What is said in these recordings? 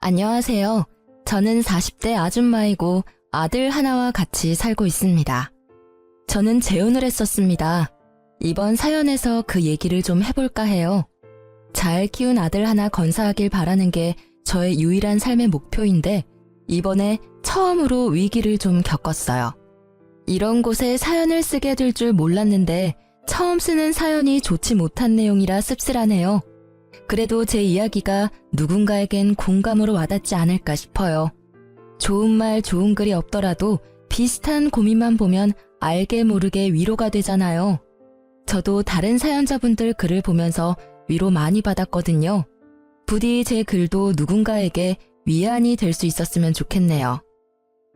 안녕하세요. 저는 40대 아줌마이고 아들 하나와 같이 살고 있습니다. 저는 재혼을 했었습니다. 이번 사연에서 그 얘기를 좀 해볼까 해요. 잘 키운 아들 하나 건사하길 바라는 게 저의 유일한 삶의 목표인데 이번에 처음으로 위기를 좀 겪었어요. 이런 곳에 사연을 쓰게 될 줄 몰랐는데 처음 쓰는 사연이 좋지 못한 내용이라 씁쓸하네요. 그래도 제 이야기가 누군가에겐 공감으로 와닿지 않을까 싶어요. 좋은 말, 좋은 글이 없더라도 비슷한 고민만 보면 알게 모르게 위로가 되잖아요. 저도 다른 사연자분들 글을 보면서 위로 많이 받았거든요. 부디 제 글도 누군가에게 위안이 될 수 있었으면 좋겠네요.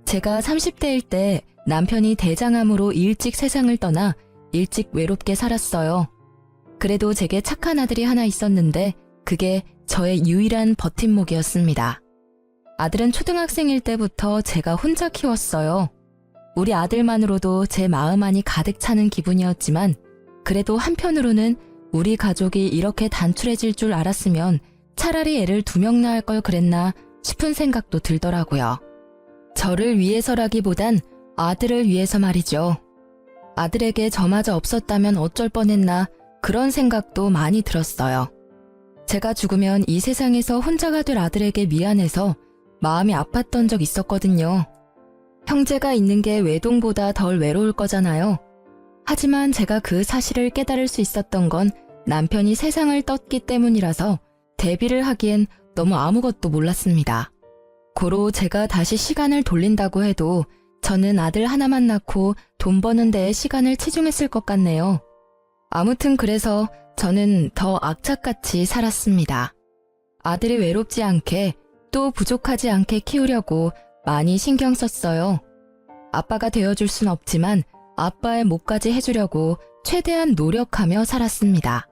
제가 30대일 때 남편이 대장암으로 일찍 세상을 떠나 일찍 외롭게 살았어요. 그래도 제게 착한 아들이 하나 있었는데 그게 저의 유일한 버팀목이었습니다. 아들은 초등학생일 때부터 제가 혼자 키웠어요. 우리 아들만으로도 제 마음 안이 가득 차는 기분이었지만 그래도 한편으로는 우리 가족이 이렇게 단출해질 줄 알았으면 차라리 애를 2명 낳을 걸 그랬나 싶은 생각도 들더라고요. 저를 위해서라기보단 아들을 위해서 말이죠. 아들에게 저마저 없었다면 어쩔 뻔했나 그런 생각도 많이 들었어요. 제가 죽으면 이 세상에서 혼자가 될 아들에게 미안해서 마음이 아팠던 적 있었거든요. 형제가 있는 게 외동보다 덜 외로울 거잖아요. 하지만 제가 그 사실을 깨달을 수 있었던 건 남편이 세상을 떴기 때문이라서 대비를 하기엔 너무 아무것도 몰랐습니다. 고로 제가 다시 시간을 돌린다고 해도 저는 아들 하나만 낳고 돈 버는 데에 시간을 치중했을 것 같네요. 아무튼 그래서 저는 더 악착같이 살았습니다. 아들이 외롭지 않게 또 부족하지 않게 키우려고 많이 신경 썼어요. 아빠가 되어줄 순 없지만 아빠의 몫까지 해주려고 최대한 노력하며 살았습니다.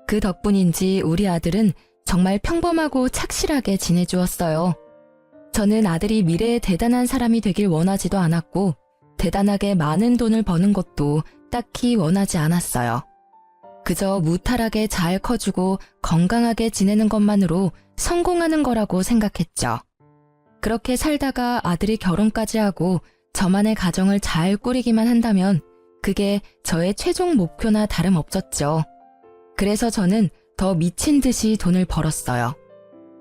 그 덕분인지 우리 아들은 정말 평범하고 착실하게 지내주었어요. 저는 아들이 미래에 대단한 사람이 되길 원하지도 않았고 대단하게 많은 돈을 버는 것도 딱히 원하지 않았어요. 그저 무탈하게 잘 커주고 건강하게 지내는 것만으로 성공하는 거라고 생각했죠. 그렇게 살다가 아들이 결혼까지 하고 저만의 가정을 잘 꾸리기만 한다면 그게 저의 최종 목표나 다름없었죠. 그래서 저는 더 미친 듯이 돈을 벌었어요.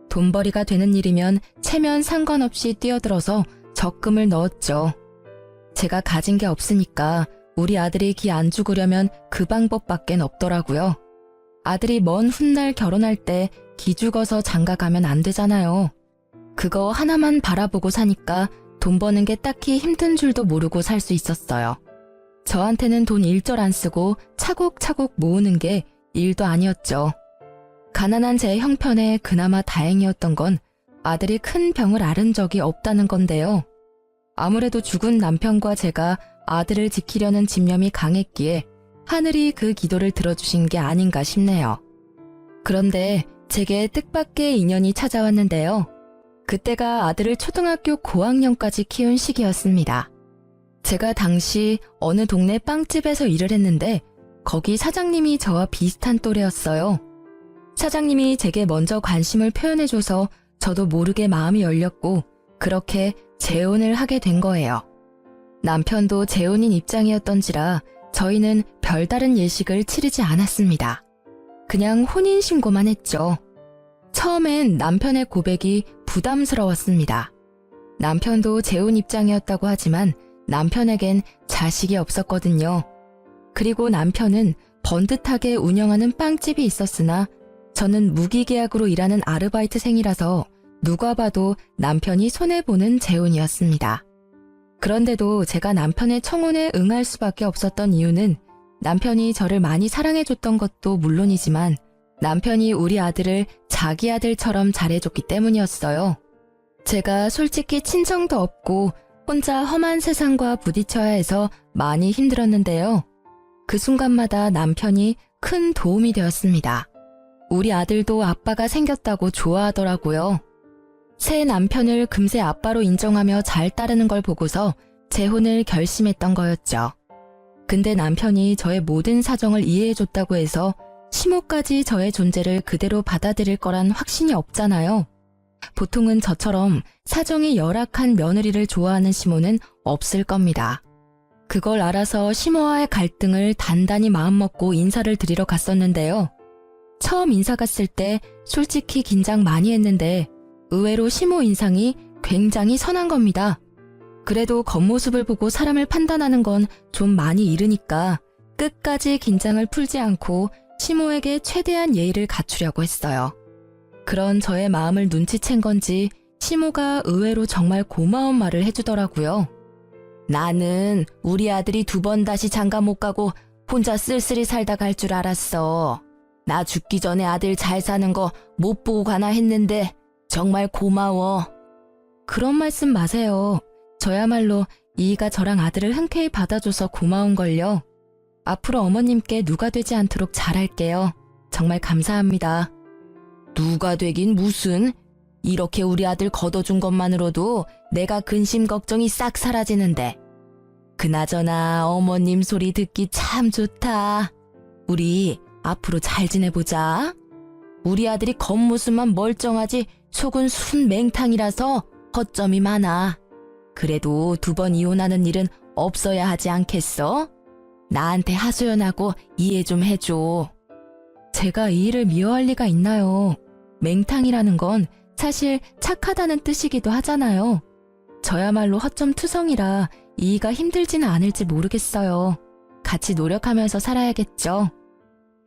돈벌이가 되는 일이면 체면 상관없이 뛰어들어서 적금을 넣었죠. 제가 가진 게 없으니까 우리 아들이 기 안 죽으려면 그 방법밖엔 없더라고요. 아들이 먼 훗날 결혼할 때 기 죽어서 장가 가면 안 되잖아요. 그거 하나만 바라보고 사니까 돈 버는 게 딱히 힘든 줄도 모르고 살 수 있었어요. 저한테는 돈 일절 안 쓰고 차곡차곡 모으는 게 일도 아니었죠. 가난한 제 형편에 그나마 다행이었던 건 아들이 큰 병을 앓은 적이 없다는 건데요. 아무래도 죽은 남편과 제가 아들을 지키려는 집념이 강했기에 하늘이 그 기도를 들어주신 게 아닌가 싶네요. 그런데 제게 뜻밖의 인연이 찾아왔는데요. 그때가 아들을 초등학교 고학년까지 키운 시기였습니다. 제가 당시 어느 동네 빵집에서 일을 했는데 거기 사장님이 저와 비슷한 또래였어요. 사장님이 제게 먼저 관심을 표현해줘서 저도 모르게 마음이 열렸고 그렇게 재혼을 하게 된 거예요. 남편도 재혼인 입장이었던지라 저희는 별다른 예식을 치르지 않았습니다. 그냥 혼인신고만 했죠. 처음엔 남편의 고백이 부담스러웠습니다. 남편도 재혼 입장이었다고 하지만 남편에겐 자식이 없었거든요. 그리고 남편은 번듯하게 운영하는 빵집이 있었으나 저는 무기계약으로 일하는 아르바이트생이라서 누가 봐도 남편이 손해보는 재혼이었습니다. 그런데도 제가 남편의 청혼에 응할 수밖에 없었던 이유는 남편이 저를 많이 사랑해줬던 것도 물론이지만 남편이 우리 아들을 자기 아들처럼 잘해줬기 때문이었어요. 제가 솔직히 친정도 없고 혼자 험한 세상과 부딪혀야 해서 많이 힘들었는데요. 그 순간마다 남편이 큰 도움이 되었습니다. 우리 아들도 아빠가 생겼다고 좋아하더라고요. 새 남편을 금세 아빠로 인정하며 잘 따르는 걸 보고서 재혼을 결심했던 거였죠. 근데 남편이 저의 모든 사정을 이해해줬다고 해서 시모까지 저의 존재를 그대로 받아들일 거란 확신이 없잖아요. 보통은 저처럼 사정이 열악한 며느리를 좋아하는 시모는 없을 겁니다. 그걸 알아서 시모와의 갈등을 단단히 마음먹고 인사를 드리러 갔었는데요. 처음 인사 갔을 때 솔직히 긴장 많이 했는데 의외로 시모 인상이 굉장히 선한 겁니다. 그래도 겉모습을 보고 사람을 판단하는 건 좀 많이 이르니까 끝까지 긴장을 풀지 않고 시모에게 최대한 예의를 갖추려고 했어요. 그런 저의 마음을 눈치챈 건지 시모가 의외로 정말 고마운 말을 해주더라고요. 나는 우리 아들이 2번 다시 장가 못 가고 혼자 쓸쓸히 살다 갈 줄 알았어. 나 죽기 전에 아들 잘 사는 거 못 보고 가나 했는데 정말 고마워. 그런 말씀 마세요. 저야말로 이이가 저랑 아들을 흔쾌히 받아줘서 고마운걸요. 앞으로 어머님께 누가 되지 않도록 잘할게요. 정말 감사합니다. 누가 되긴 무슨. 이렇게 우리 아들 걷어준 것만으로도 내가 근심 걱정이 싹 사라지는데. 그나저나 어머님 소리 듣기 참 좋다. 우리 앞으로 잘 지내보자. 우리 아들이 겉모습만 멀쩡하지 속은 순맹탕이라서 허점이 많아. 그래도 2번 이혼하는 일은 없어야 하지 않겠어? 나한테 하소연하고 이해 좀 해줘. 제가 이 일을 미워할 리가 있나요? 맹탕이라는 건 사실 착하다는 뜻이기도 하잖아요. 저야말로 허점투성이라 이이가 힘들지는 않을지 모르겠어요. 같이 노력하면서 살아야겠죠.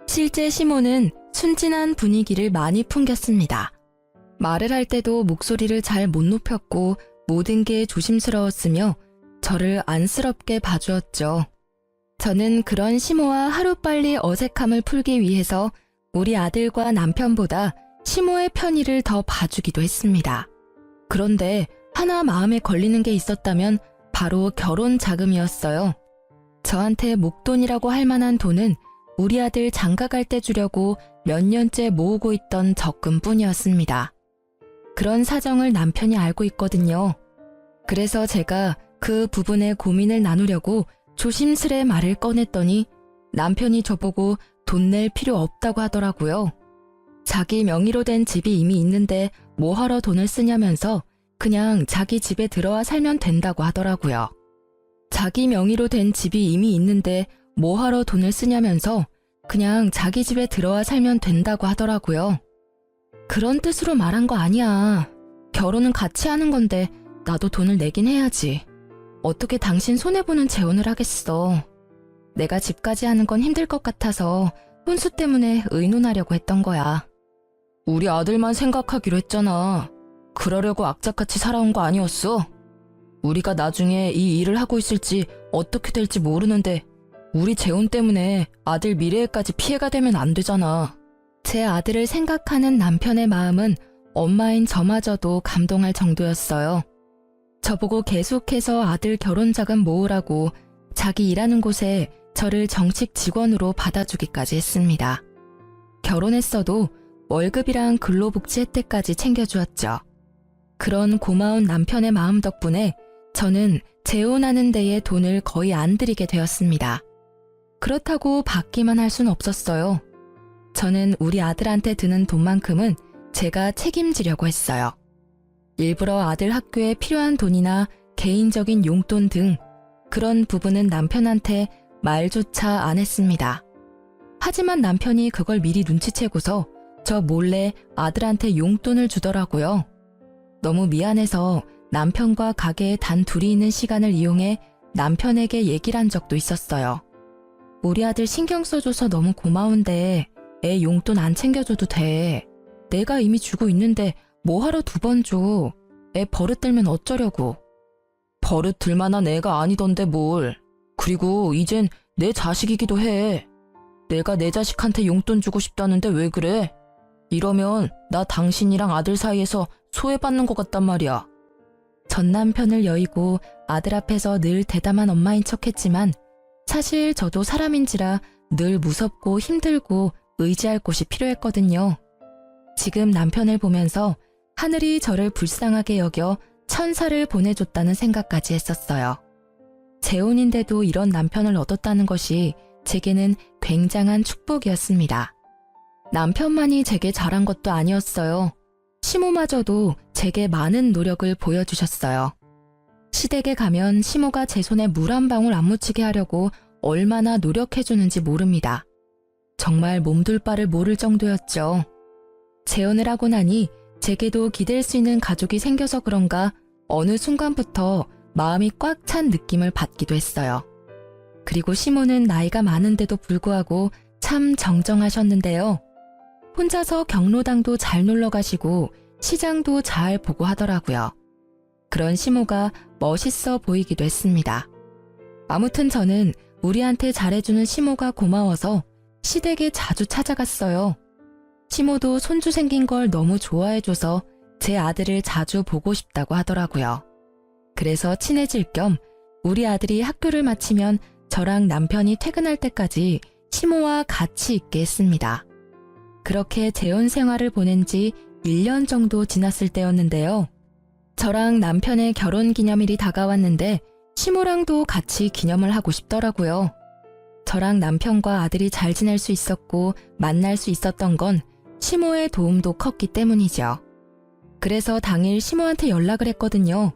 실제 시모는 순진한 분위기를 많이 풍겼습니다. 말을 할 때도 목소리를 잘 못 높였고 모든 게 조심스러웠으며 저를 안쓰럽게 봐주었죠. 저는 그런 시모와 하루빨리 어색함을 풀기 위해서 우리 아들과 남편보다 시모의 편의를 더 봐주기도 했습니다. 그런데 하나 마음에 걸리는 게 있었다면 바로 결혼 자금이었어요. 저한테 목돈이라고 할 만한 돈은 우리 아들 장가 갈 때 주려고 몇 년째 모으고 있던 적금뿐이었습니다. 그런 사정을 남편이 알고 있거든요. 그래서 제가 그 부분에 고민을 나누려고 조심스레 말을 꺼냈더니 남편이 저보고 돈 낼 필요 없다고 하더라고요. 자기 명의로 된 집이 이미 있는데 뭐하러 돈을 쓰냐면서 그냥 자기 집에 들어와 살면 된다고 하더라고요. 자기 명의로 된 집이 이미 있는데 뭐하러 돈을 쓰냐면서 그냥 자기 집에 들어와 살면 된다고 하더라고요. 그런 뜻으로 말한 거 아니야. 결혼은 같이 하는 건데 나도 돈을 내긴 해야지. 어떻게 당신 손해보는 재혼을 하겠어. 내가 집까지 하는 건 힘들 것 같아서 혼수 때문에 의논하려고 했던 거야. 우리 아들만 생각하기로 했잖아. 그러려고 악착같이 살아온 거 아니었어? 우리가 나중에 이 일을 하고 있을지 어떻게 될지 모르는데 우리 재혼 때문에 아들 미래에까지 피해가 되면 안 되잖아. 제 아들을 생각하는 남편의 마음은 엄마인 저마저도 감동할 정도였어요. 저보고 계속해서 아들 결혼 자금 모으라고 자기 일하는 곳에 저를 정식 직원으로 받아주기까지 했습니다. 결혼했어도 월급이랑 근로복지 혜택까지 챙겨주었죠. 그런 고마운 남편의 마음 덕분에 저는 재혼하는 데에 돈을 거의 안 들이게 되었습니다. 그렇다고 받기만 할 순 없었어요. 저는 우리 아들한테 드는 돈만큼은 제가 책임지려고 했어요. 일부러 아들 학교에 필요한 돈이나 개인적인 용돈 등 그런 부분은 남편한테 말조차 안 했습니다. 하지만 남편이 그걸 미리 눈치채고서 저 몰래 아들한테 용돈을 주더라고요. 너무 미안해서 남편과 가게에 단 둘이 있는 시간을 이용해 남편에게 얘기를 한 적도 있었어요. 우리 아들 신경 써줘서 너무 고마운데 애 용돈 안 챙겨줘도 돼. 내가 이미 주고 있는데 뭐하러 2번 줘. 애 버릇 들면 어쩌려고. 버릇 들 만한 애가 아니던데 뭘. 그리고 이젠 내 자식이기도 해. 내가 내 자식한테 용돈 주고 싶다는데 왜 그래? 이러면 나 당신이랑 아들 사이에서 소외받는 것 같단 말이야. 전 남편을 여의고 아들 앞에서 늘 대담한 엄마인 척했지만 사실 저도 사람인지라 늘 무섭고 힘들고 의지할 곳이 필요했거든요. 지금 남편을 보면서 하늘이 저를 불쌍하게 여겨 천사를 보내줬다는 생각까지 했었어요. 재혼인데도 이런 남편을 얻었다는 것이 제게는 굉장한 축복이었습니다. 남편만이 제게 잘한 것도 아니었어요. 시모마저도 제게 많은 노력을 보여주셨어요. 시댁에 가면 시모가 제 손에 물 한 방울 안 묻히게 하려고 얼마나 노력해주는지 모릅니다. 정말 몸둘 바를 모를 정도였죠. 재혼을 하고 나니 제게도 기댈 수 있는 가족이 생겨서 그런가 어느 순간부터 마음이 꽉 찬 느낌을 받기도 했어요. 그리고 시모는 나이가 많은데도 불구하고 참 정정하셨는데요. 혼자서 경로당도 잘 놀러 가시고 시장도 잘 보고 하더라고요. 그런 시모가 멋있어 보이기도 했습니다. 아무튼 저는 우리한테 잘해주는 시모가 고마워서 시댁에 자주 찾아갔어요. 시모도 손주 생긴 걸 너무 좋아해줘서 제 아들을 자주 보고 싶다고 하더라고요. 그래서 친해질 겸 우리 아들이 학교를 마치면 저랑 남편이 퇴근할 때까지 시모와 같이 있게 했습니다. 그렇게 재혼 생활을 보낸 지 1년 정도 지났을 때였는데요. 저랑 남편의 결혼 기념일이 다가왔는데 시모랑도 같이 기념을 하고 싶더라고요. 저랑 남편과 아들이 잘 지낼 수 있었고 만날 수 있었던 건 시모의 도움도 컸기 때문이죠. 그래서 당일 시모한테 연락을 했거든요.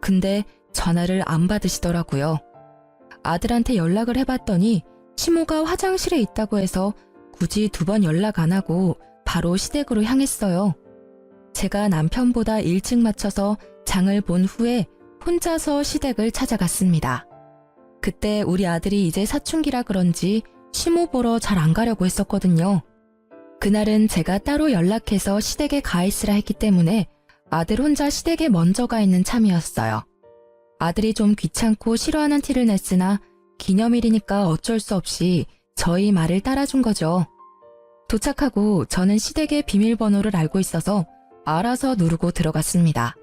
근데 전화를 안 받으시더라고요. 아들한테 연락을 해봤더니 시모가 화장실에 있다고 해서 굳이 2번 연락 안 하고 바로 시댁으로 향했어요. 제가 남편보다 일찍 마쳐서 장을 본 후에 혼자서 시댁을 찾아갔습니다. 그때 우리 아들이 이제 사춘기라 그런지 시모 보러 잘 안 가려고 했었거든요. 그날은 제가 따로 연락해서 시댁에 가 있으라 했기 때문에 아들 혼자 시댁에 먼저 가 있는 참이었어요. 아들이 좀 귀찮고 싫어하는 티를 냈으나 기념일이니까 어쩔 수 없이 저희 말을 따라준 거죠. 도착하고 저는 시댁의 비밀번호를 알고 있어서 알아서 누르고 들어갔습니다.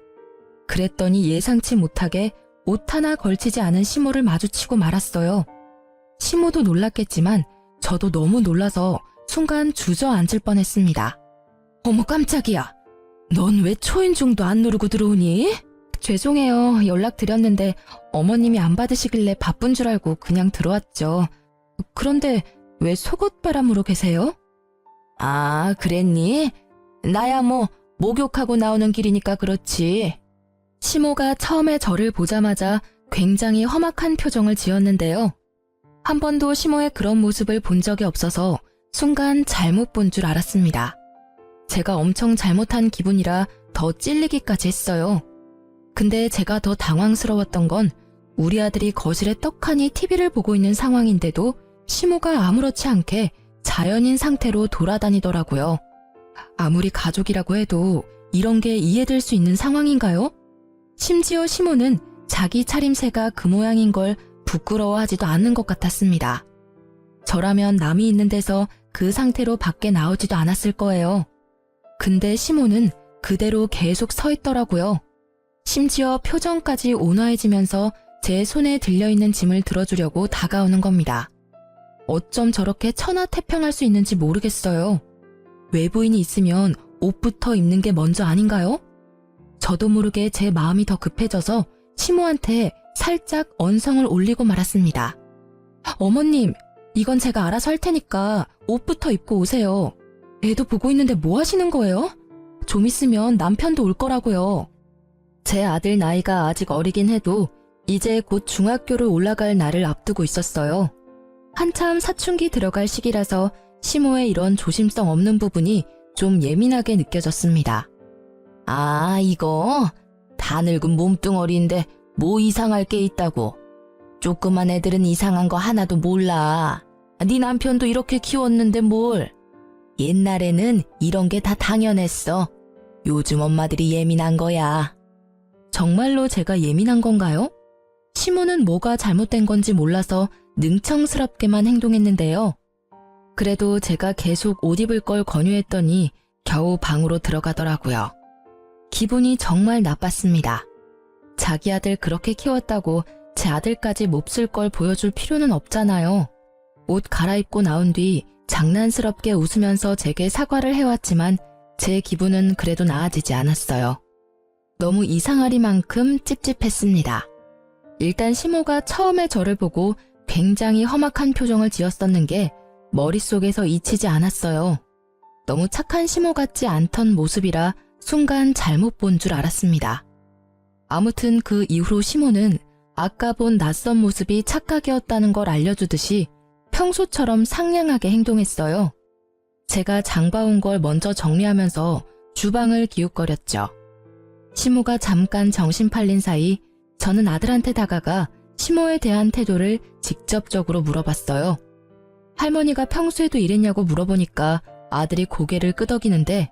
그랬더니 예상치 못하게 옷 하나 걸치지 않은 시모를 마주치고 말았어요. 시모도 놀랐겠지만 저도 너무 놀라서 순간 주저앉을 뻔했습니다. 어머 깜짝이야. 넌 왜 초인종도 안 누르고 들어오니? 죄송해요. 연락드렸는데 어머님이 안 받으시길래 바쁜 줄 알고 그냥 들어왔죠. 그런데 왜 속옷바람으로 계세요? 아, 그랬니? 나야 뭐 목욕하고 나오는 길이니까 그렇지. 시모가 처음에 저를 보자마자 굉장히 험악한 표정을 지었는데요. 한 번도 시모의 그런 모습을 본 적이 없어서 순간 잘못 본 줄 알았습니다. 제가 엄청 잘못한 기분이라 더 찔리기까지 했어요. 근데 제가 더 당황스러웠던 건 우리 아들이 거실에 떡하니 TV를 보고 있는 상황인데도 시모가 아무렇지 않게 자연인 상태로 돌아다니더라고요. 아무리 가족이라고 해도 이런 게 이해될 수 있는 상황인가요? 심지어 시모는 자기 차림새가 그 모양인 걸 부끄러워하지도 않는 것 같았습니다. 저라면 남이 있는 데서 그 상태로 밖에 나오지도 않았을 거예요. 근데 시모는 그대로 계속 서 있더라고요. 심지어 표정까지 온화해지면서 제 손에 들려있는 짐을 들어주려고 다가오는 겁니다. 어쩜 저렇게 천하태평할 수 있는지 모르겠어요. 외부인이 있으면 옷부터 입는 게 먼저 아닌가요? 저도 모르게 제 마음이 더 급해져서 시모한테 살짝 언성을 올리고 말았습니다. 어머님, 이건 제가 알아서 할 테니까 옷부터 입고 오세요. 애도 보고 있는데 뭐 하시는 거예요? 좀 있으면 남편도 올 거라고요. 제 아들 나이가 아직 어리긴 해도 이제 곧 중학교를 올라갈 날을 앞두고 있었어요. 한참 사춘기 들어갈 시기라서 시모의 이런 조심성 없는 부분이 좀 예민하게 느껴졌습니다. 아, 이거 다 늙은 몸뚱어리인데 뭐 이상할 게 있다고. 조그만 애들은 이상한 거 하나도 몰라. 네 남편도 이렇게 키웠는데 뭘. 옛날에는 이런 게 다 당연했어. 요즘 엄마들이 예민한 거야. 정말로 제가 예민한 건가요? 시모는 뭐가 잘못된 건지 몰라서 능청스럽게만 행동했는데요. 그래도 제가 계속 옷 입을 걸 권유했더니 겨우 방으로 들어가더라고요. 기분이 정말 나빴습니다. 자기 아들 그렇게 키웠다고 제 아들까지 몹쓸 걸 보여줄 필요는 없잖아요. 옷 갈아입고 나온 뒤 장난스럽게 웃으면서 제게 사과를 해왔지만 제 기분은 그래도 나아지지 않았어요. 너무 이상하리만큼 찝찝했습니다. 일단 시모가 처음에 저를 보고 굉장히 험악한 표정을 지었었는 게 머릿속에서 잊히지 않았어요. 너무 착한 시모 같지 않던 모습이라 순간 잘못 본 줄 알았습니다. 아무튼 그 이후로 시모는 아까 본 낯선 모습이 착각이었다는 걸 알려주듯이 평소처럼 상냥하게 행동했어요. 제가 장봐온 걸 먼저 정리하면서 주방을 기웃거렸죠. 시모가 잠깐 정신 팔린 사이 저는 아들한테 다가가 시모에 대한 태도를 직접적으로 물어봤어요. 할머니가 평소에도 이랬냐고 물어보니까 아들이 고개를 끄덕이는데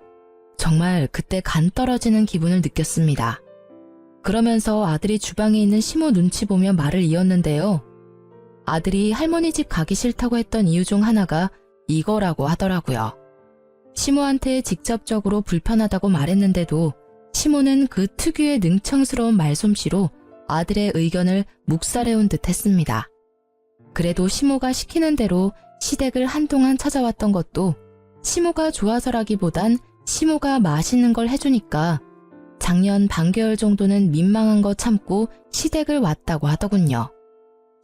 정말 그때 간 떨어지는 기분을 느꼈습니다. 그러면서 아들이 주방에 있는 시모 눈치 보며 말을 이었는데요. 아들이 할머니 집 가기 싫다고 했던 이유 중 하나가 이거라고 하더라고요. 시모한테 직접적으로 불편하다고 말했는데도 시모는 그 특유의 능청스러운 말솜씨로 아들의 의견을 묵살해온 듯 했습니다. 그래도 시모가 시키는 대로 시댁을 한동안 찾아왔던 것도 시모가 좋아서라기보단 시모가 맛있는 걸 해주니까 작년 반개월 정도는 민망한 거 참고 시댁을 왔다고 하더군요.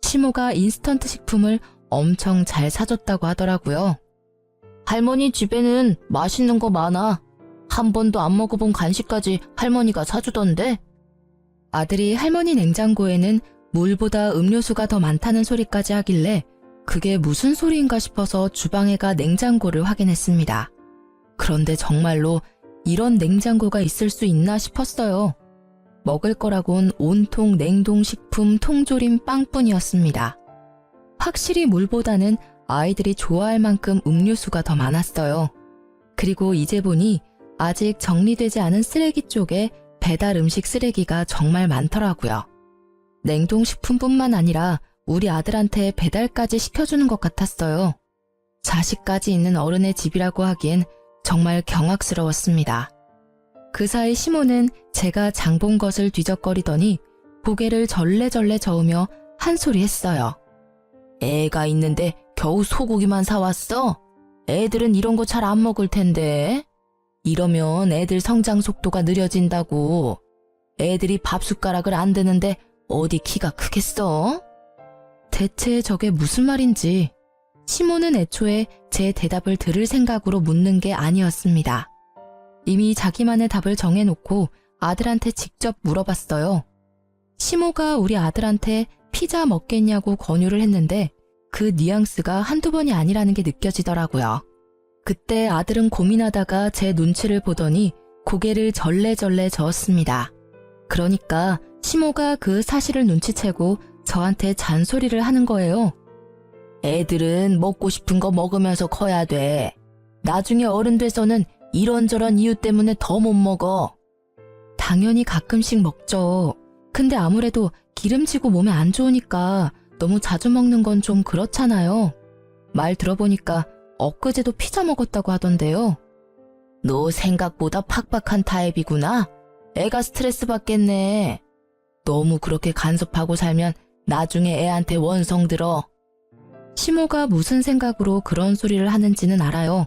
시모가 인스턴트 식품을 엄청 잘 사줬다고 하더라고요. 할머니 집에는 맛있는 거 많아. 한 번도 안 먹어본 간식까지 할머니가 사주던데? 아들이 할머니 냉장고에는 물보다 음료수가 더 많다는 소리까지 하길래 그게 무슨 소리인가 싶어서 주방에 가 냉장고를 확인했습니다. 그런데 정말로 이런 냉장고가 있을 수 있나 싶었어요. 먹을 거라곤 온통 냉동식품, 통조림, 빵뿐이었습니다. 확실히 물보다는 아이들이 좋아할 만큼 음료수가 더 많았어요. 그리고 이제 보니 아직 정리되지 않은 쓰레기 쪽에 배달 음식 쓰레기가 정말 많더라고요. 냉동식품뿐만 아니라 우리 아들한테 배달까지 시켜주는 것 같았어요. 자식까지 있는 어른의 집이라고 하기엔 정말 경악스러웠습니다. 그 사이 시모는 제가 장본 것을 뒤적거리더니 고개를 절레절레 저으며 한 소리 했어요. 애가 있는데 겨우 소고기만 사왔어? 애들은 이런 거 잘 안 먹을 텐데. 이러면 애들 성장 속도가 느려진다고. 애들이 밥 숟가락을 안 드는데 어디 키가 크겠어? 대체 저게 무슨 말인지 시모는 애초에 제 대답을 들을 생각으로 묻는 게 아니었습니다. 이미 자기만의 답을 정해놓고 아들한테 직접 물어봤어요. 시모가 우리 아들한테 피자 먹겠냐고 권유를 했는데 그 뉘앙스가 한두 번이 아니라는 게 느껴지더라고요. 그때 아들은 고민하다가 제 눈치를 보더니 고개를 절레절레 저었습니다. 그러니까 시모가 그 사실을 눈치채고 저한테 잔소리를 하는 거예요. 애들은 먹고 싶은 거 먹으면서 커야 돼. 나중에 어른 돼서는 이런저런 이유 때문에 더 못 먹어. 당연히 가끔씩 먹죠. 근데 아무래도 기름지고 몸에 안 좋으니까 너무 자주 먹는 건 좀 그렇잖아요. 말 들어보니까 엊그제도 피자 먹었다고 하던데요. 너 생각보다 팍팍한 타입이구나. 애가 스트레스 받겠네. 너무 그렇게 간섭하고 살면 나중에 애한테 원성 들어. 시모가 무슨 생각으로 그런 소리를 하는지는 알아요.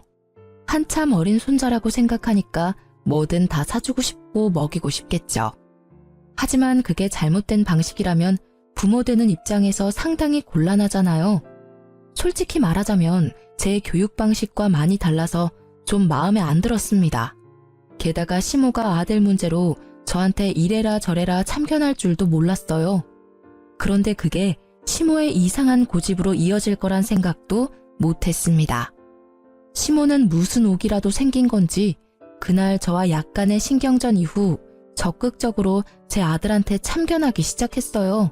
한참 어린 손자라고 생각하니까 뭐든 다 사주고 싶고 먹이고 싶겠죠. 하지만 그게 잘못된 방식이라면 부모 되는 입장에서 상당히 곤란하잖아요. 솔직히 말하자면 제 교육 방식과 많이 달라서 좀 마음에 안 들었습니다. 게다가 시모가 아들 문제로 저한테 이래라 저래라 참견할 줄도 몰랐어요. 그런데 그게 시모의 이상한 고집으로 이어질 거란 생각도 못했습니다. 시모는 무슨 옥이라도 생긴 건지 그날 저와 약간의 신경전 이후 적극적으로 제 아들한테 참견하기 시작했어요.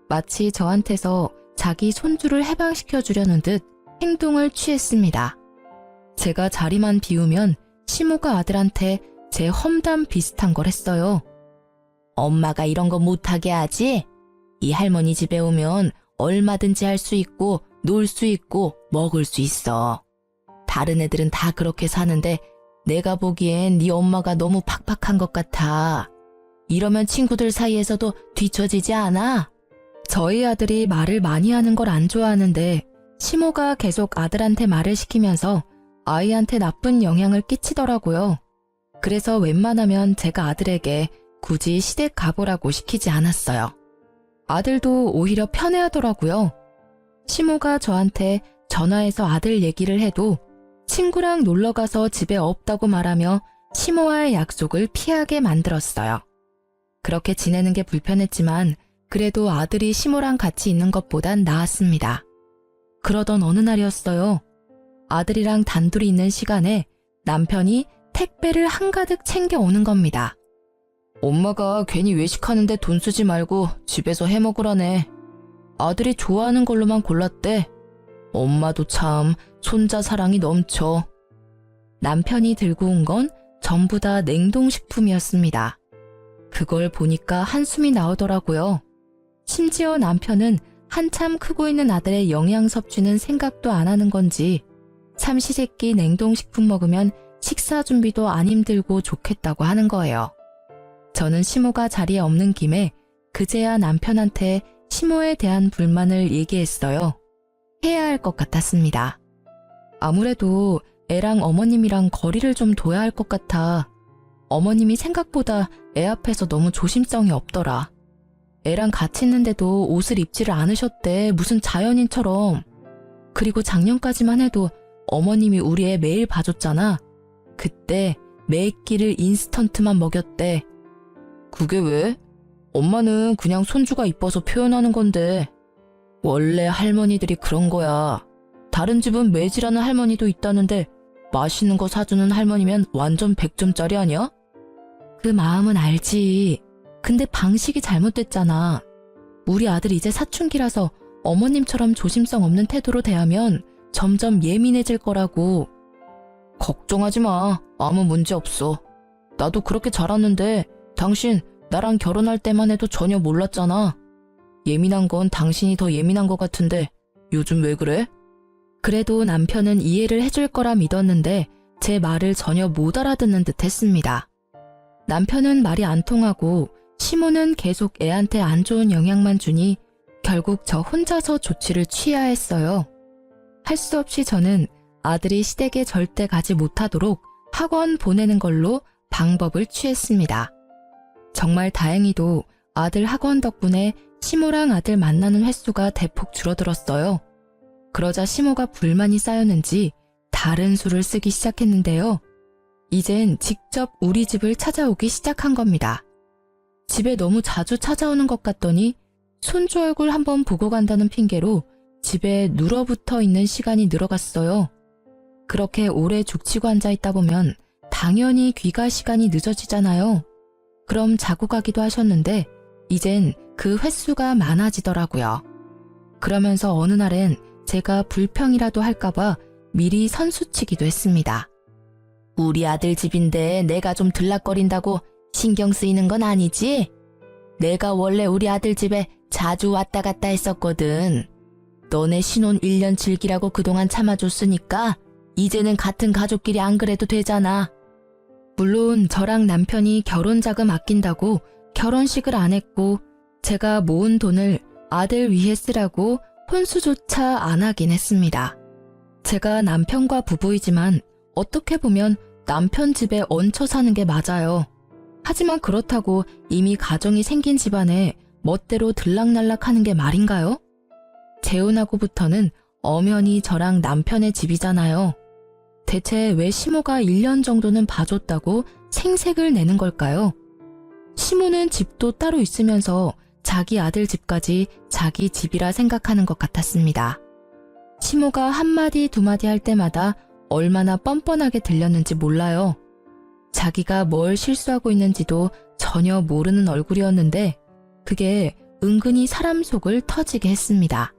마치 저한테서 자기 손주를 해방시켜 주려는 듯 행동을 취했습니다. 제가 자리만 비우면 시모가 아들한테 제 험담 비슷한 걸 했어요. 엄마가 이런 거 못하게 하지? 이 할머니 집에 오면 얼마든지 할 수 있고 놀 수 있고 먹을 수 있어. 다른 애들은 다 그렇게 사는데 내가 보기엔 네 엄마가 너무 팍팍한 것 같아. 이러면 친구들 사이에서도 뒤처지지 않아? 저희 아들이 말을 많이 하는 걸 안 좋아하는데 시모가 계속 아들한테 말을 시키면서 아이한테 나쁜 영향을 끼치더라고요. 그래서 웬만하면 제가 아들에게 굳이 시댁 가보라고 시키지 않았어요. 아들도 오히려 편해하더라고요. 시모가 저한테 전화해서 아들 얘기를 해도 친구랑 놀러가서 집에 없다고 말하며 시모와의 약속을 피하게 만들었어요. 그렇게 지내는 게 불편했지만 그래도 아들이 시모랑 같이 있는 것보단 나았습니다. 그러던 어느 날이었어요. 아들이랑 단둘이 있는 시간에 남편이 택배를 한가득 챙겨오는 겁니다. 엄마가 괜히 외식하는데 돈 쓰지 말고 집에서 해 먹으라네. 아들이 좋아하는 걸로만 골랐대. 엄마도 참 손자 사랑이 넘쳐. 남편이 들고 온 건 전부 다 냉동식품이었습니다. 그걸 보니까 한숨이 나오더라고요. 심지어 남편은 한참 크고 있는 아들의 영양 섭취는 생각도 안 하는 건지 삼시세끼 냉동식품 먹으면 식사 준비도 안 힘들고 좋겠다고 하는 거예요. 저는 시모가 자리에 없는 김에 그제야 남편한테 시모에 대한 불만을 얘기했어요. 해야 할 것 같았습니다. 아무래도 애랑 어머님이랑 거리를 좀 둬야 할 것 같아. 어머님이 생각보다 애 앞에서 너무 조심성이 없더라. 애랑 같이 있는데도 옷을 입지를 않으셨대. 무슨 자연인처럼. 그리고 작년까지만 해도 어머님이 우리 애 매일 봐줬잖아. 그때 매끼를 인스턴트만 먹였대. 그게 왜? 엄마는 그냥 손주가 이뻐서 표현하는 건데. 원래 할머니들이 그런 거야. 다른 집은 매질하는 할머니도 있다는데 맛있는 거 사주는 할머니면 완전 100점짜리 아니야? 그 마음은 알지. 근데 방식이 잘못됐잖아. 우리 아들 이제 사춘기라서 어머님처럼 조심성 없는 태도로 대하면 점점 예민해질 거라고. 걱정하지 마. 아무 문제 없어. 나도 그렇게 자랐는데 당신 나랑 결혼할 때만 해도 전혀 몰랐잖아. 예민한 건 당신이 더 예민한 것 같은데 요즘 왜 그래? 그래도 남편은 이해를 해줄 거라 믿었는데 제 말을 전혀 못 알아듣는 듯 했습니다. 남편은 말이 안 통하고 시모는 계속 애한테 안 좋은 영향만 주니 결국 저 혼자서 조치를 취해야 했어요. 할 수 없이 저는 아들이 시댁에 절대 가지 못하도록 학원 보내는 걸로 방법을 취했습니다. 정말 다행히도 아들 학원 덕분에 시모랑 아들 만나는 횟수가 대폭 줄어들었어요. 그러자 시모가 불만이 쌓였는지 다른 수를 쓰기 시작했는데요. 이젠 직접 우리 집을 찾아오기 시작한 겁니다. 집에 너무 자주 찾아오는 것 같더니 손주 얼굴 한번 보고 간다는 핑계로 집에 눌어붙어 있는 시간이 늘어갔어요. 그렇게 오래 죽치고 앉아있다 보면 당연히 귀가 시간이 늦어지잖아요. 그럼 자고 가기도 하셨는데 이젠 그 횟수가 많아지더라고요. 그러면서 어느 날엔 제가 불평이라도 할까봐 미리 선수치기도 했습니다. 우리 아들 집인데 내가 좀 들락거린다고 신경 쓰이는 건 아니지? 내가 원래 우리 아들 집에 자주 왔다 갔다 했었거든. 너네 신혼 1년 즐기라고 그동안 참아줬으니까 이제는 같은 가족끼리 안 그래도 되잖아. 물론 저랑 남편이 결혼 자금 아낀다고 결혼식을 안 했고 제가 모은 돈을 아들 위해 쓰라고 혼수조차 안 하긴 했습니다. 제가 남편과 부부이지만 어떻게 보면 남편 집에 얹혀 사는 게 맞아요. 하지만 그렇다고 이미 가정이 생긴 집안에 멋대로 들락날락 하는 게 말인가요? 재혼하고부터는 엄연히 저랑 남편의 집이잖아요. 대체 왜 시모가 1년 정도는 봐줬다고 생색을 내는 걸까요? 시모는 집도 따로 있으면서 자기 아들 집까지 자기 집이라 생각하는 것 같았습니다. 시모가 한마디 두마디 할 때마다 얼마나 뻔뻔하게 들렸는지 몰라요. 자기가 뭘 실수하고 있는지도 전혀 모르는 얼굴이었는데 그게 은근히 사람 속을 터지게 했습니다.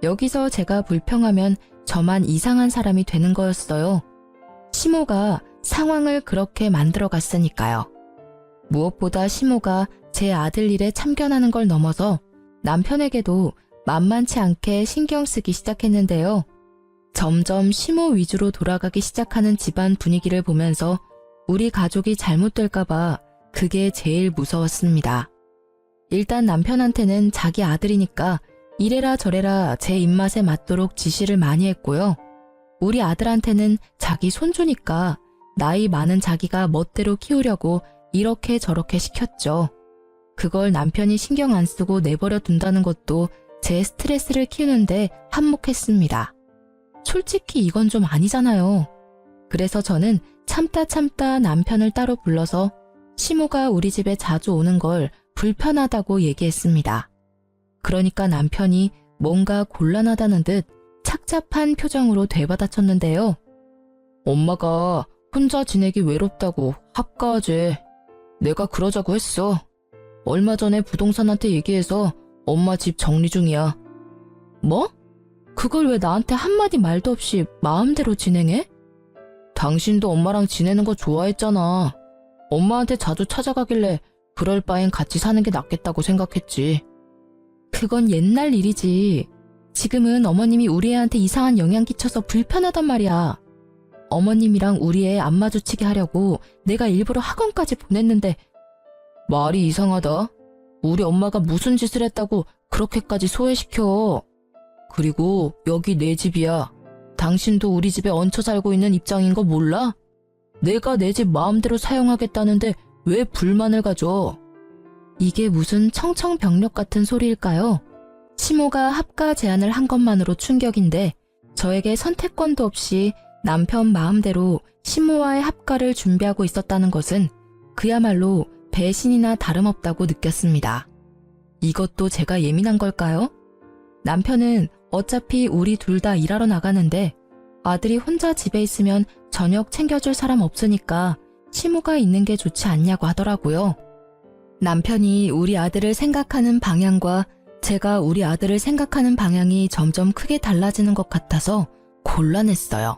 여기서 제가 불평하면 저만 이상한 사람이 되는 거였어요. 시모가 상황을 그렇게 만들어 갔으니까요. 무엇보다 시모가 제 아들 일에 참견하는 걸 넘어서 남편에게도 만만치 않게 신경 쓰기 시작했는데요. 점점 시모 위주로 돌아가기 시작하는 집안 분위기를 보면서 우리 가족이 잘못될까봐 그게 제일 무서웠습니다. 일단 남편한테는 자기 아들이니까 이래라 저래라 제 입맛에 맞도록 지시를 많이 했고요. 우리 아들한테는 자기 손주니까 나이 많은 자기가 멋대로 키우려고 이렇게 저렇게 시켰죠. 그걸 남편이 신경 안 쓰고 내버려 둔다는 것도 제 스트레스를 키우는데 한몫했습니다. 솔직히 이건 좀 아니잖아요. 그래서 저는 참다 남편을 따로 불러서 시모가 우리 집에 자주 오는 걸 불편하다고 얘기했습니다. 그러니까 남편이 뭔가 곤란하다는 듯 착잡한 표정으로 되받아쳤는데요. 엄마가 혼자 지내기 외롭다고 합가하지. 내가 그러자고 했어. 얼마 전에 부동산한테 얘기해서 엄마 집 정리 중이야. 뭐? 그걸 왜 나한테 한마디 말도 없이 마음대로 진행해? 당신도 엄마랑 지내는 거 좋아했잖아. 엄마한테 자주 찾아가길래 그럴 바엔 같이 사는 게 낫겠다고 생각했지. 그건 옛날 일이지. 지금은 어머님이 우리 애한테 이상한 영향 끼쳐서 불편하단 말이야. 어머님이랑 우리 애 안 마주치게 하려고 내가 일부러 학원까지 보냈는데 말이 이상하다. 우리 엄마가 무슨 짓을 했다고 그렇게까지 소외시켜. 그리고 여기 내 집이야. 당신도 우리 집에 얹혀 살고 있는 입장인 거 몰라? 내가 내 집 마음대로 사용하겠다는데 왜 불만을 가져? 이게 무슨 청청병력 같은 소리일까요? 시모가 합가 제안을 한 것만으로 충격인데 저에게 선택권도 없이 남편 마음대로 시모와의 합가를 준비하고 있었다는 것은 그야말로 배신이나 다름없다고 느꼈습니다. 이것도 제가 예민한 걸까요? 남편은 어차피 우리 둘 다 일하러 나가는데 아들이 혼자 집에 있으면 저녁 챙겨줄 사람 없으니까 시모가 있는 게 좋지 않냐고 하더라고요. 남편이 우리 아들을 생각하는 방향과 제가 우리 아들을 생각하는 방향이 점점 크게 달라지는 것 같아서 곤란했어요.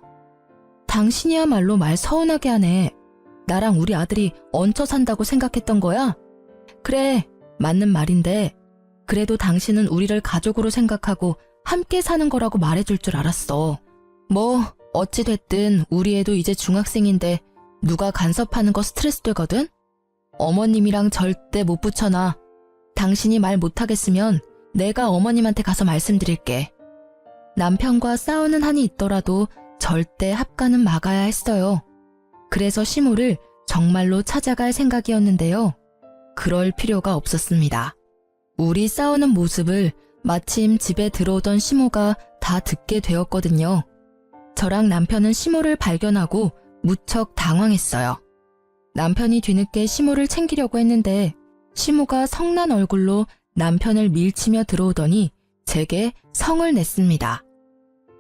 당신이야말로 말 서운하게 하네. 나랑 우리 아들이 얹혀 산다고 생각했던 거야? 그래, 맞는 말인데 그래도 당신은 우리를 가족으로 생각하고 함께 사는 거라고 말해줄 줄 알았어. 뭐 어찌됐든 우리 애도 이제 중학생인데 누가 간섭하는 거 스트레스 되거든? 어머님이랑 절대 못 붙여놔. 당신이 말 못하겠으면 내가 어머님한테 가서 말씀드릴게. 남편과 싸우는 한이 있더라도 절대 합가는 막아야 했어요. 그래서 시모를 정말로 찾아갈 생각이었는데요. 그럴 필요가 없었습니다. 우리 싸우는 모습을 마침 집에 들어오던 시모가 다 듣게 되었거든요. 저랑 남편은 시모를 발견하고 무척 당황했어요. 남편이 뒤늦게 시모를 챙기려고 했는데 시모가 성난 얼굴로 남편을 밀치며 들어오더니 제게 성을 냈습니다.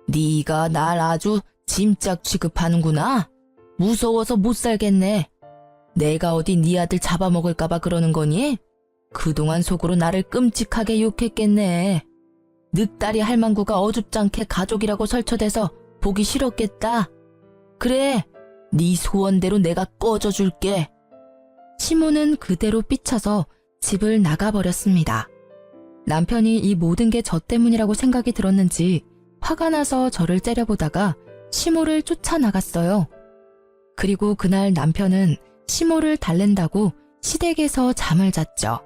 네가 날 아주 짐짝 취급하는구나. 무서워서 못 살겠네. 내가 어디 네 아들 잡아먹을까봐 그러는 거니? 그동안 속으로 나를 끔찍하게 욕했겠네. 늑다리 할망구가 어줍잖게 가족이라고 설쳐대서 보기 싫었겠다. 그래, 네 소원대로 내가 꺼져줄게. 시모는 그대로 삐쳐서 집을 나가버렸습니다. 남편이 이 모든 게 저 때문이라고 생각이 들었는지 화가 나서 저를 째려보다가 시모를 쫓아나갔어요. 그리고 그날 남편은 시모를 달랜다고 시댁에서 잠을 잤죠.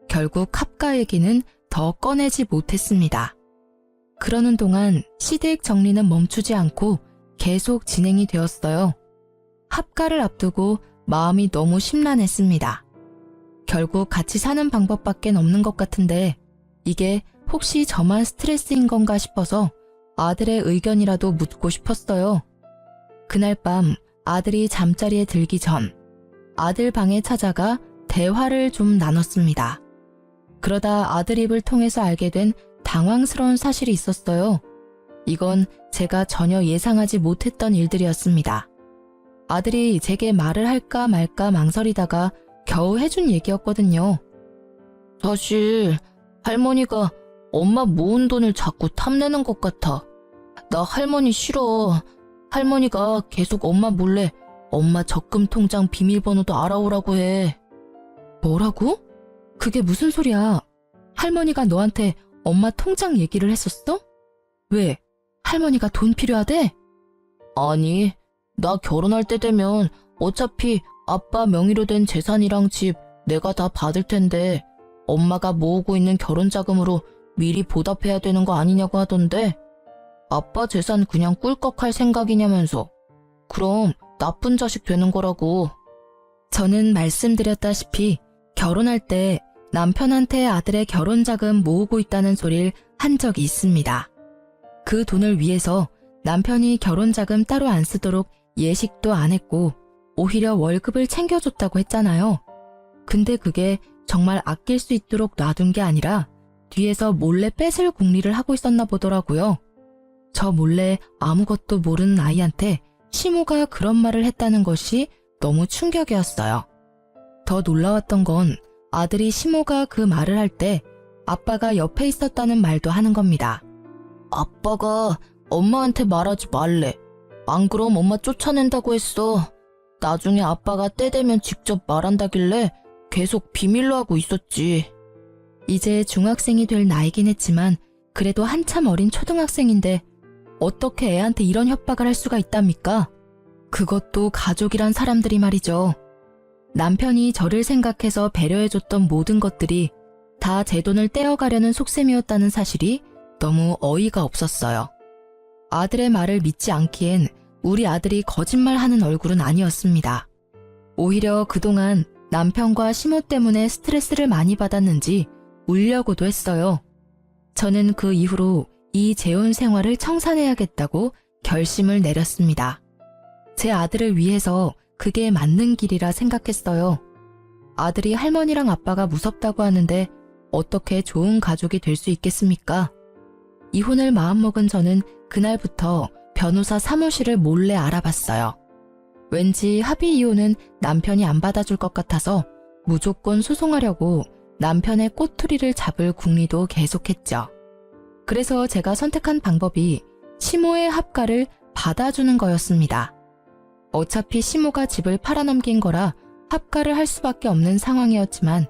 결국 합가 얘기는 더 꺼내지 못했습니다. 그러는 동안 시댁 정리는 멈추지 않고 계속 진행이 되었어요. 합가를 앞두고 마음이 너무 심란했습니다. 결국 같이 사는 방법밖엔 없는 것 같은데 이게 혹시 저만 스트레스인 건가 싶어서 아들의 의견이라도 묻고 싶었어요. 그날 밤 아들이 잠자리에 들기 전 아들 방에 찾아가 대화를 좀 나눴습니다. 그러다 아들 입을 통해서 알게 된 당황스러운 사실이 있었어요. 이건 제가 전혀 예상하지 못했던 일들이었습니다. 아들이 제게 말을 할까 말까 망설이다가 겨우 해준 얘기였거든요. 사실 할머니가 엄마 모은 돈을 자꾸 탐내는 것 같아. 나 할머니 싫어. 할머니가 계속 엄마 몰래 엄마 적금 통장 비밀번호도 알아오라고 해. 뭐라고? 그게 무슨 소리야? 할머니가 너한테 엄마 통장 얘기를 했었어? 왜? 할머니가 돈 필요하대? 아니, 나 결혼할 때 되면 어차피 아빠 명의로 된 재산이랑 집 내가 다 받을 텐데 엄마가 모으고 있는 결혼자금으로 미리 보답해야 되는 거 아니냐고 하던데 아빠 재산 그냥 꿀꺽할 생각이냐면서. 그럼 나쁜 자식 되는 거라고. 저는 말씀드렸다시피 결혼할 때 남편한테 아들의 결혼자금 모으고 있다는 소리를 한 적이 있습니다. 그 돈을 위해서 남편이 결혼자금 따로 안 쓰도록 예식도 안 했고 오히려 월급을 챙겨줬다고 했잖아요. 근데 그게 정말 아낄 수 있도록 놔둔 게 아니라 뒤에서 몰래 뺏을 궁리를 하고 있었나 보더라고요. 저 몰래 아무것도 모르는 아이한테 시모가 그런 말을 했다는 것이 너무 충격이었어요. 더 놀라웠던 건 아들이 시모가 그 말을 할 때 아빠가 옆에 있었다는 말도 하는 겁니다. 아빠가 엄마한테 말하지 말래. 안 그럼 엄마 쫓아낸다고 했어. 나중에 아빠가 때 되면 직접 말한다길래 계속 비밀로 하고 있었지. 이제 중학생이 될 나이긴 했지만 그래도 한참 어린 초등학생인데 어떻게 애한테 이런 협박을 할 수가 있답니까? 그것도 가족이란 사람들이 말이죠. 남편이 저를 생각해서 배려해줬던 모든 것들이 다 제 돈을 떼어가려는 속셈이었다는 사실이 너무 어이가 없었어요. 아들의 말을 믿지 않기엔 우리 아들이 거짓말하는 얼굴은 아니었습니다. 오히려 그동안 남편과 시모 때문에 스트레스를 많이 받았는지 울려고도 했어요. 저는 그 이후로 이 재혼 생활을 청산해야겠다고 결심을 내렸습니다. 제 아들을 위해서 그게 맞는 길이라 생각했어요. 아들이 할머니랑 아빠가 무섭다고 하는데 어떻게 좋은 가족이 될 수 있겠습니까? 이혼을 마음먹은 저는 그날부터 변호사 사무실을 몰래 알아봤어요. 왠지 합의 이혼은 남편이 안 받아줄 것 같아서 무조건 소송하려고 남편의 꼬투리를 잡을 궁리도 계속했죠. 그래서 제가 선택한 방법이 시모의 합가를 받아주는 거였습니다. 어차피 시모가 집을 팔아넘긴 거라 합가를 할 수밖에 없는 상황이었지만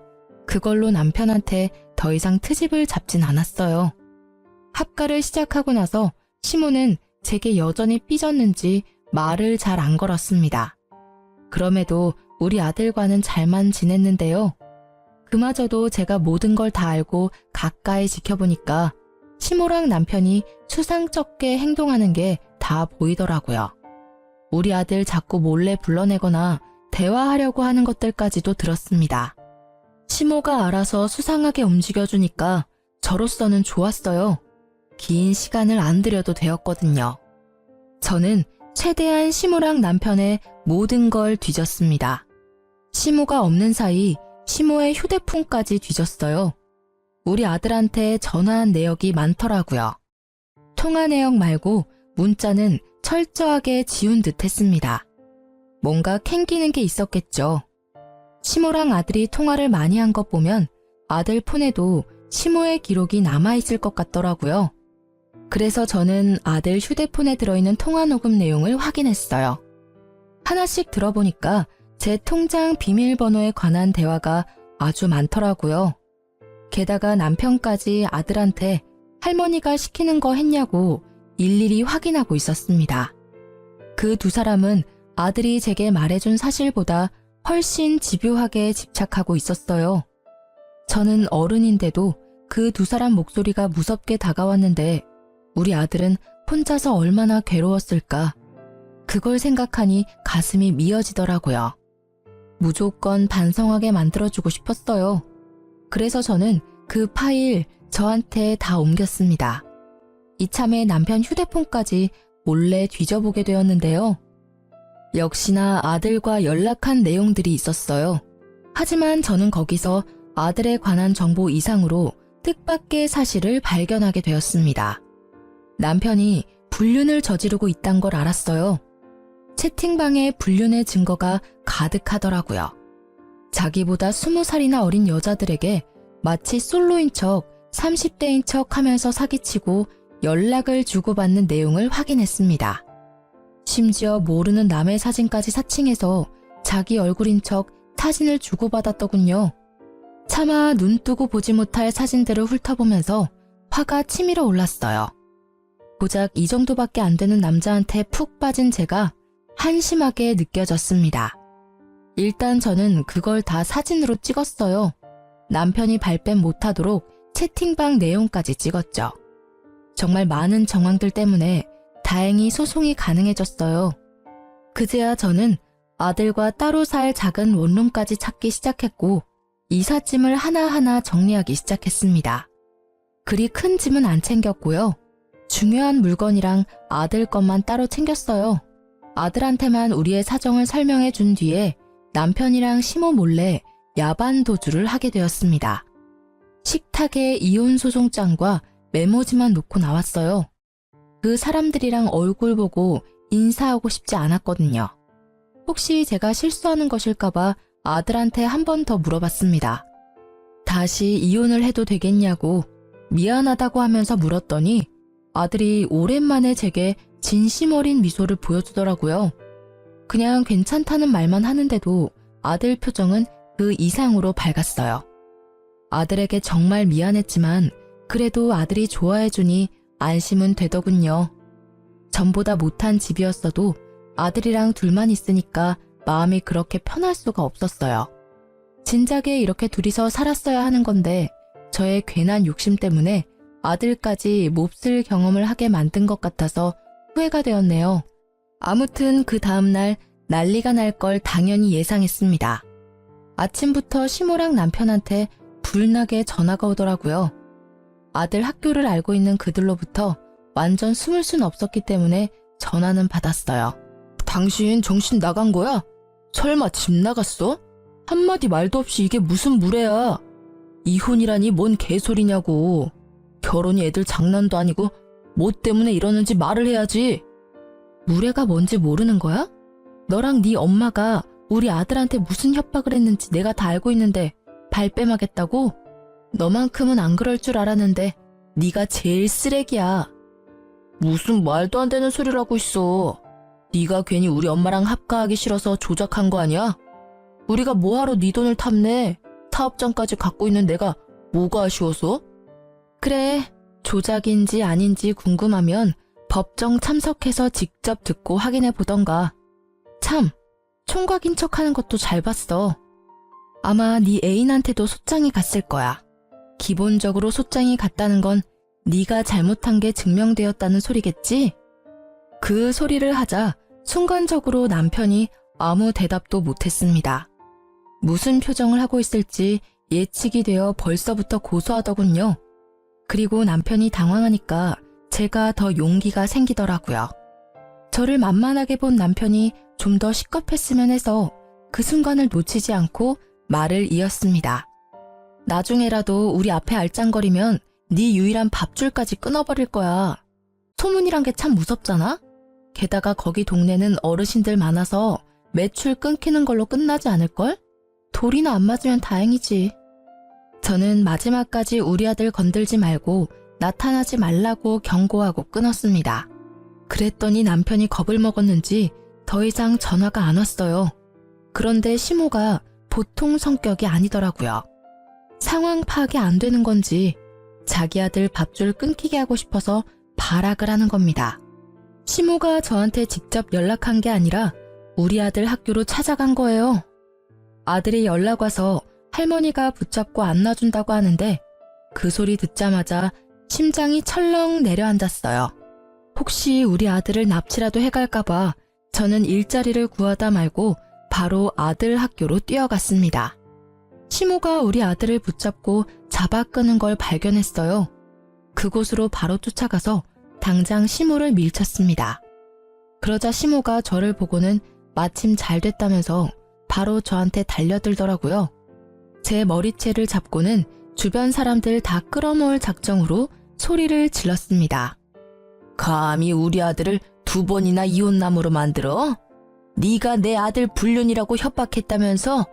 그걸로 남편한테 더 이상 트집을 잡진 않았어요. 합가를 시작하고 나서 시모는 제게 여전히 삐졌는지 말을 잘 안 걸었습니다. 그럼에도 우리 아들과는 잘만 지냈는데요. 그마저도 제가 모든 걸 다 알고 가까이 지켜보니까 시모랑 남편이 추상쩍게 행동하는 게 다 보이더라고요. 우리 아들 자꾸 몰래 불러내거나 대화하려고 하는 것들까지도 들었습니다. 시모가 알아서 수상하게 움직여주니까 저로서는 좋았어요. 긴 시간을 안 들여도 되었거든요. 저는 최대한 시모랑 남편의 모든 걸 뒤졌습니다. 시모가 없는 사이 시모의 휴대폰까지 뒤졌어요. 우리 아들한테 전화한 내역이 많더라고요. 통화 내역 말고 문자는 철저하게 지운 듯 했습니다. 뭔가 캥기는 게 있었겠죠. 시모랑 아들이 통화를 많이 한 것 보면 아들 폰에도 시모의 기록이 남아있을 것 같더라고요. 그래서 저는 아들 휴대폰에 들어있는 통화 녹음 내용을 확인했어요. 하나씩 들어보니까 제 통장 비밀번호에 관한 대화가 아주 많더라고요. 게다가 남편까지 아들한테 할머니가 시키는 거 했냐고 일일이 확인하고 있었습니다. 그 두 사람은 아들이 제게 말해준 사실보다 훨씬 집요하게 집착하고 있었어요. 저는 어른인데도 그 두 사람 목소리가 무섭게 다가왔는데 우리 아들은 혼자서 얼마나 괴로웠을까. 그걸 생각하니 가슴이 미어지더라고요. 무조건 반성하게 만들어주고 싶었어요. 그래서 저는 그 파일 저한테 다 옮겼습니다. 이참에 남편 휴대폰까지 몰래 뒤져보게 되었는데요. 역시나 아들과 연락한 내용들이 있었어요. 하지만 저는 거기서 아들에 관한 정보 이상으로 뜻밖의 사실을 발견하게 되었습니다. 남편이 불륜을 저지르고 있단 걸 알았어요. 채팅방에 불륜의 증거가 가득하더라고요. 자기보다 20살이나 어린 여자들에게 마치 솔로인 척 30대인 척 하면서 사기치고 연락을 주고받는 내용을 확인했습니다. 심지어 모르는 남의 사진까지 사칭해서 자기 얼굴인 척 사진을 주고받았더군요. 차마 눈 뜨고 보지 못할 사진들을 훑어보면서 화가 치밀어 올랐어요. 고작 이 정도밖에 안 되는 남자한테 푹 빠진 제가 한심하게 느껴졌습니다. 일단 저는 그걸 다 사진으로 찍었어요. 남편이 발뺌 못하도록 채팅방 내용까지 찍었죠. 정말 많은 정황들 때문에 다행히 소송이 가능해졌어요. 그제야 저는 아들과 따로 살 작은 원룸까지 찾기 시작했고 이삿짐을 하나하나 정리하기 시작했습니다. 그리 큰 짐은 안 챙겼고요. 중요한 물건이랑 아들 것만 따로 챙겼어요. 아들한테만 우리의 사정을 설명해 준 뒤에 남편이랑 시모 몰래 야반 도주를 하게 되었습니다. 식탁에 이혼 소송장과 메모지만 놓고 나왔어요. 그 사람들이랑 얼굴 보고 인사하고 싶지 않았거든요. 혹시 제가 실수하는 것일까봐 아들한테 한 번 더 물어봤습니다. 다시 이혼을 해도 되겠냐고 미안하다고 하면서 물었더니 아들이 오랜만에 제게 진심 어린 미소를 보여주더라고요. 그냥 괜찮다는 말만 하는데도 아들 표정은 그 이상으로 밝았어요. 아들에게 정말 미안했지만 그래도 아들이 좋아해주니 안심은 되더군요. 전보다 못한 집이었어도 아들이랑 둘만 있으니까 마음이 그렇게 편할 수가 없었어요. 진작에 이렇게 둘이서 살았어야 하는 건데 저의 괜한 욕심 때문에 아들까지 몹쓸 경험을 하게 만든 것 같아서 후회가 되었네요. 아무튼 그 다음날 난리가 날 걸 당연히 예상했습니다. 아침부터 시모랑 남편한테 불나게 전화가 오더라고요. 아들 학교를 알고 있는 그들로부터 완전 숨을 순 없었기 때문에 전화는 받았어요. 당신 정신 나간 거야? 설마 집 나갔어? 한마디 말도 없이 이게 무슨 무례야. 이혼이라니 뭔 개소리냐고. 결혼이 애들 장난도 아니고 뭐 때문에 이러는지 말을 해야지. 무례가 뭔지 모르는 거야? 너랑 네 엄마가 우리 아들한테 무슨 협박을 했는지 내가 다 알고 있는데 발뺌하겠다고? 너만큼은 안 그럴 줄 알았는데 네가 제일 쓰레기야. 무슨 말도 안 되는 소리를 하고 있어. 네가 괜히 우리 엄마랑 합가하기 싫어서 조작한 거 아니야? 우리가 뭐하러 네 돈을 탐내? 사업장까지 갖고 있는 내가 뭐가 아쉬워서? 그래, 조작인지 아닌지 궁금하면 법정 참석해서 직접 듣고 확인해 보던가. 참, 총각인 척하는 것도 잘 봤어. 아마 네 애인한테도 소장이 갔을 거야. 기본적으로 소장이 갔다는 건 네가 잘못한 게 증명되었다는 소리겠지? 그 소리를 하자 순간적으로 남편이 아무 대답도 못했습니다. 무슨 표정을 하고 있을지 예측이 되어 벌써부터 고소하더군요. 그리고 남편이 당황하니까 제가 더 용기가 생기더라고요. 저를 만만하게 본 남편이 좀 더 시겁했으면 해서 그 순간을 놓치지 않고 말을 이었습니다. 나중에라도 우리 앞에 알짱거리면 네 유일한 밥줄까지 끊어버릴 거야. 소문이란 게 참 무섭잖아? 게다가 거기 동네는 어르신들 많아서 매출 끊기는 걸로 끝나지 않을걸? 돌이나 안 맞으면 다행이지. 저는 마지막까지 우리 아들 건들지 말고 나타나지 말라고 경고하고 끊었습니다. 그랬더니 남편이 겁을 먹었는지 더 이상 전화가 안 왔어요. 그런데 시모가 보통 성격이 아니더라고요. 상황 파악이 안 되는 건지 자기 아들 밥줄 끊기게 하고 싶어서 발악을 하는 겁니다. 시모가 저한테 직접 연락한 게 아니라 우리 아들 학교로 찾아간 거예요. 아들이 연락 와서 할머니가 붙잡고 안놔준다고 하는데 그 소리 듣자마자 심장이 철렁 내려앉았어요. 혹시 우리 아들을 납치라도 해갈까봐 저는 일자리를 구하다 말고 바로 아들 학교로 뛰어갔습니다. 시모가 우리 아들을 붙잡고 잡아 끄는 걸 발견했어요. 그곳으로 바로 쫓아가서 당장 시모를 밀쳤습니다. 그러자 시모가 저를 보고는 마침 잘 됐다면서 바로 저한테 달려들더라고요. 제 머리채를 잡고는 주변 사람들 다 끌어모을 작정으로 소리를 질렀습니다. 감히 우리 아들을 2번이나 이혼남으로 만들어? 네가 내 아들 불륜이라고 협박했다면서?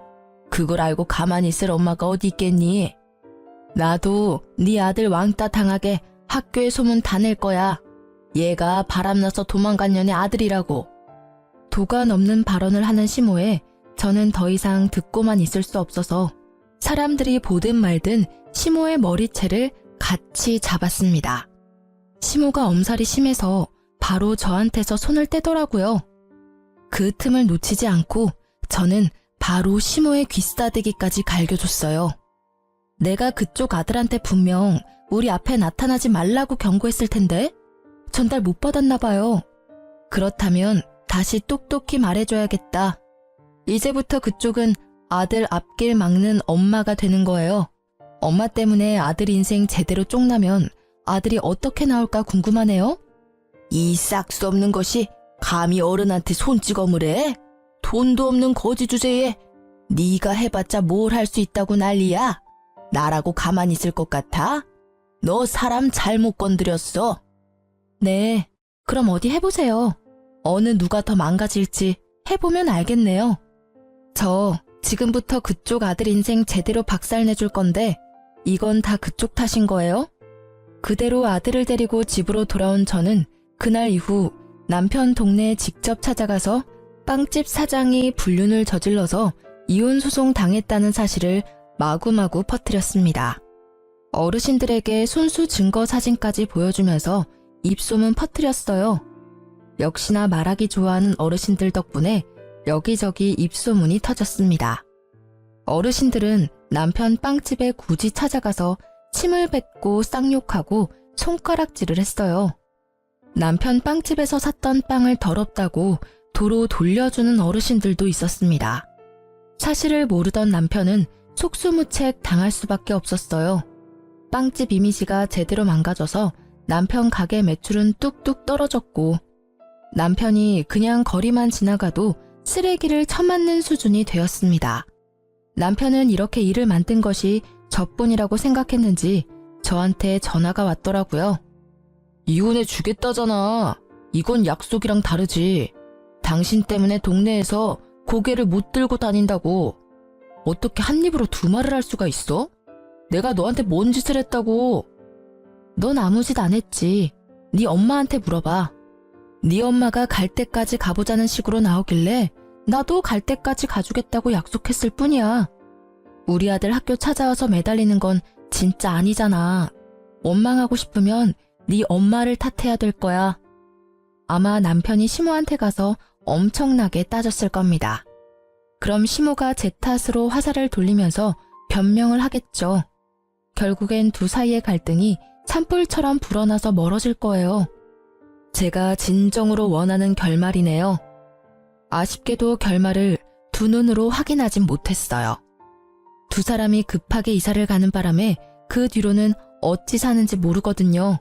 그걸 알고 가만히 있을 엄마가 어디 있겠니? 나도 네 아들 왕따 당하게 학교에 소문 다 낼 거야. 얘가 바람나서 도망간 년의 아들이라고. 도가 넘는 발언을 하는 시모에 저는 더 이상 듣고만 있을 수 없어서 사람들이 보든 말든 시모의 머리채를 같이 잡았습니다. 시모가 엄살이 심해서 바로 저한테서 손을 떼더라고요. 그 틈을 놓치지 않고 저는 바로 시모의 귀싸대기까지 갈겨줬어요. 내가 그쪽 아들한테 분명 우리 앞에 나타나지 말라고 경고했을 텐데 전달 못 받았나 봐요. 그렇다면 다시 똑똑히 말해줘야겠다. 이제부터 그쪽은 아들 앞길 막는 엄마가 되는 거예요. 엄마 때문에 아들 인생 제대로 쪽나면 아들이 어떻게 나올까 궁금하네요. 이 싹 수 없는 것이 감히 어른한테 손찌검을 해? 돈도 없는 거지 주제에 네가 해봤자 뭘 할 수 있다고 난리야? 나라고 가만히 있을 것 같아? 너 사람 잘못 건드렸어. 네, 그럼 어디 해보세요. 어느 누가 더 망가질지 해보면 알겠네요. 저 지금부터 그쪽 아들 인생 제대로 박살내줄 건데 이건 다 그쪽 탓인 거예요? 그대로 아들을 데리고 집으로 돌아온 저는 그날 이후 남편 동네에 직접 찾아가서 빵집 사장이 불륜을 저질러서 이혼 소송 당했다는 사실을 마구마구 퍼뜨렸습니다. 어르신들에게 손수 증거 사진까지 보여주면서 입소문 퍼뜨렸어요. 역시나 말하기 좋아하는 어르신들 덕분에 여기저기 입소문이 터졌습니다. 어르신들은 남편 빵집에 굳이 찾아가서 침을 뱉고 쌍욕하고 손가락질을 했어요. 남편 빵집에서 샀던 빵을 더럽다고 도로 돌려주는 어르신들도 있었습니다. 사실을 모르던 남편은 속수무책 당할 수밖에 없었어요. 빵집 이미지가 제대로 망가져서 남편 가게 매출은 뚝뚝 떨어졌고 남편이 그냥 거리만 지나가도 쓰레기를 쳐맞는 수준이 되었습니다. 남편은 이렇게 일을 만든 것이 저뿐이라고 생각했는지 저한테 전화가 왔더라고요. 이혼해 주겠다잖아. 이건 약속이랑 다르지. 당신 때문에 동네에서 고개를 못 들고 다닌다고. 어떻게 한 입으로 두 말을 할 수가 있어? 내가 너한테 뭔 짓을 했다고. 넌 아무 짓 안 했지. 네 엄마한테 물어봐. 네 엄마가 갈 때까지 가보자는 식으로 나오길래 나도 갈 때까지 가주겠다고 약속했을 뿐이야. 우리 아들 학교 찾아와서 매달리는 건 진짜 아니잖아. 원망하고 싶으면 네 엄마를 탓해야 될 거야. 아마 남편이 시모한테 가서 엄청나게 따졌을 겁니다. 그럼 시모가 제 탓으로 화살을 돌리면서 변명을 하겠죠. 결국엔 두 사이의 갈등이 산불처럼 불어나서 멀어질 거예요. 제가 진정으로 원하는 결말이네요. 아쉽게도 결말을 두 눈으로 확인하진 못했어요. 두 사람이 급하게 이사를 가는 바람에 그 뒤로는 어찌 사는지 모르거든요.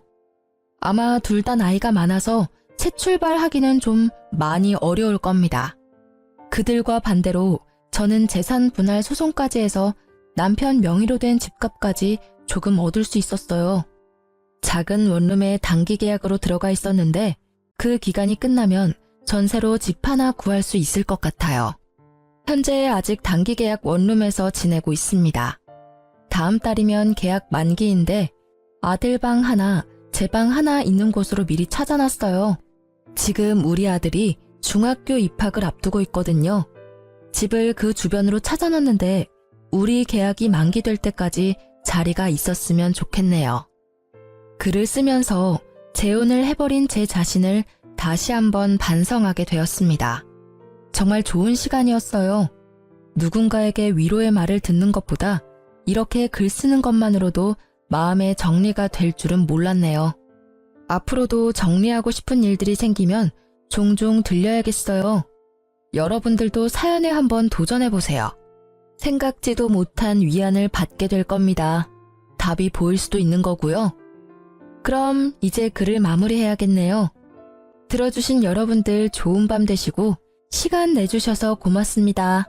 아마 둘 다 나이가 많아서 새 출발하기는 좀 많이 어려울 겁니다. 그들과 반대로 저는 재산 분할 소송까지 해서 남편 명의로 된 집값까지 조금 얻을 수 있었어요. 작은 원룸에 단기 계약으로 들어가 있었는데 그 기간이 끝나면 전세로 집 하나 구할 수 있을 것 같아요. 현재 아직 단기 계약 원룸에서 지내고 있습니다. 다음 달이면 계약 만기인데 아들 방 하나, 제 방 하나 있는 곳으로 미리 찾아놨어요. 지금 우리 아들이 중학교 입학을 앞두고 있거든요. 집을 그 주변으로 찾아놨는데 우리 계약이 만기될 때까지 자리가 있었으면 좋겠네요. 글을 쓰면서 재혼을 해버린 제 자신을 다시 한번 반성하게 되었습니다. 정말 좋은 시간이었어요. 누군가에게 위로의 말을 듣는 것보다 이렇게 글 쓰는 것만으로도 마음의 정리가 될 줄은 몰랐네요. 앞으로도 정리하고 싶은 일들이 생기면 종종 들려야겠어요. 여러분들도 사연에 한번 도전해보세요. 생각지도 못한 위안을 받게 될 겁니다. 답이 보일 수도 있는 거고요. 그럼 이제 글을 마무리해야겠네요. 들어주신 여러분들 좋은 밤 되시고 시간 내주셔서 고맙습니다.